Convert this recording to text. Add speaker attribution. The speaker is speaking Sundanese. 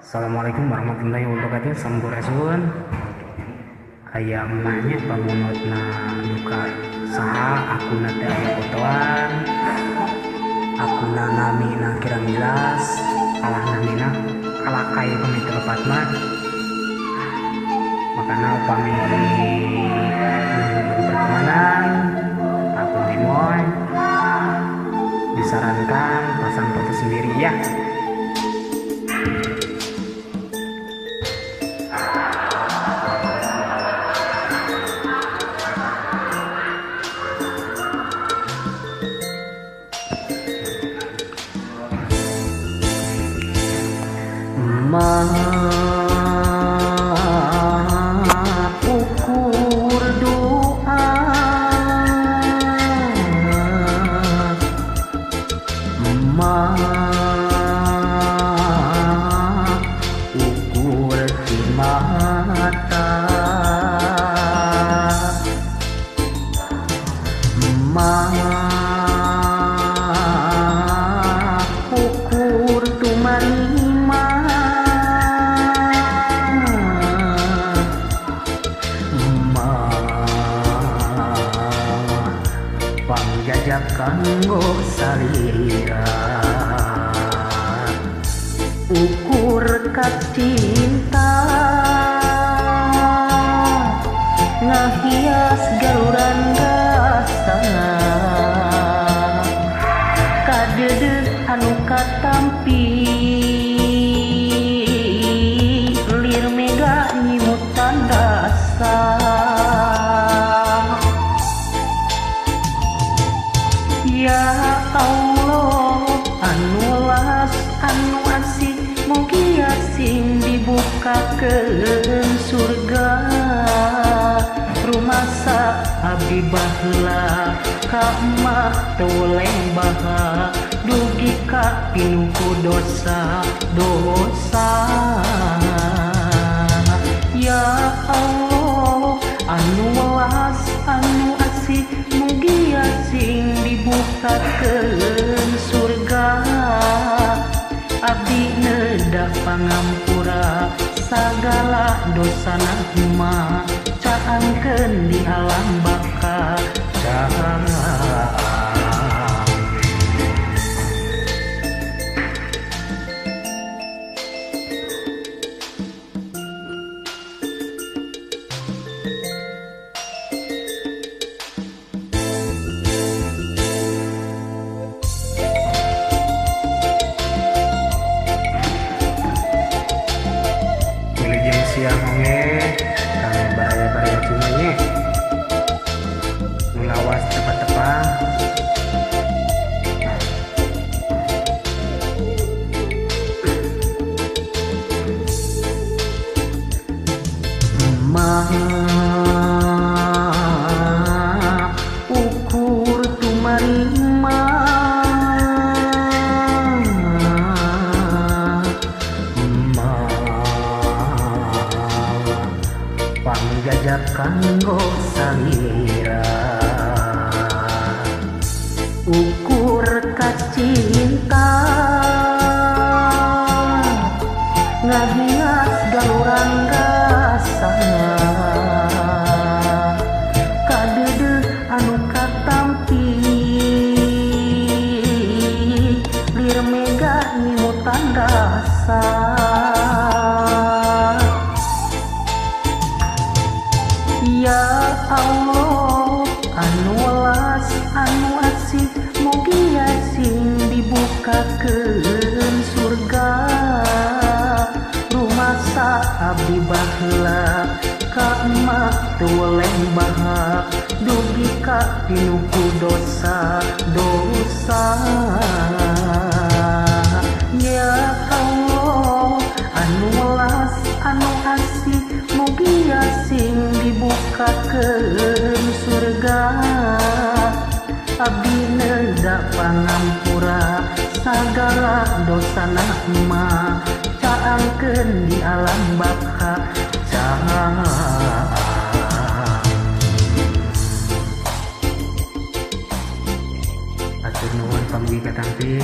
Speaker 1: Assalamualaikum warahmatullahi wabarakatuh. Sampurasun. Aya emaknya pamunutna duka saha akuna teh aya fotoan. Akuna namina kirang jelas, alah namina kalakai pami tepat mah. Makana upami pertemanan aku dimoy disarankan pasang foto sendiri ya. Ukur doa ukur di mata ukur tumarima pangjajak kanggo salira ukur kacinta ngahias galuran rasa kadeudeut anu katampi lir mega nyimutan rasa. Ya Allah anu las anu asih mugi asing dibukakeun surga rumasa abdi baheula ka emah teu weleh baha dugi ka pinuku dosa. Ya Allah anu las anu asih mugi asing dibukakeun surga abdi neuda pangampura sagala dosana mah caangkeun di alam baka siang oge kami baraya-baraya cumanya mulawas tepat-tepat ukur tumarima pangjajak kanggo salira ukur kacinta ngahias galuran rasa kadeudeut anu katampi lir mega nyimutan rasa. Ya Allah anu welas anu asih mugi asing dibukakeun surga rumasa abdi baheula ka emah teu weleh baha dugi ka pinuku dosa. Ya Allah anu welas anu asih mugi asing dibukakeun surga abdi neuda pangampura sagala dosana mah caangkeun di alam baka atur nuhun panggi katampi.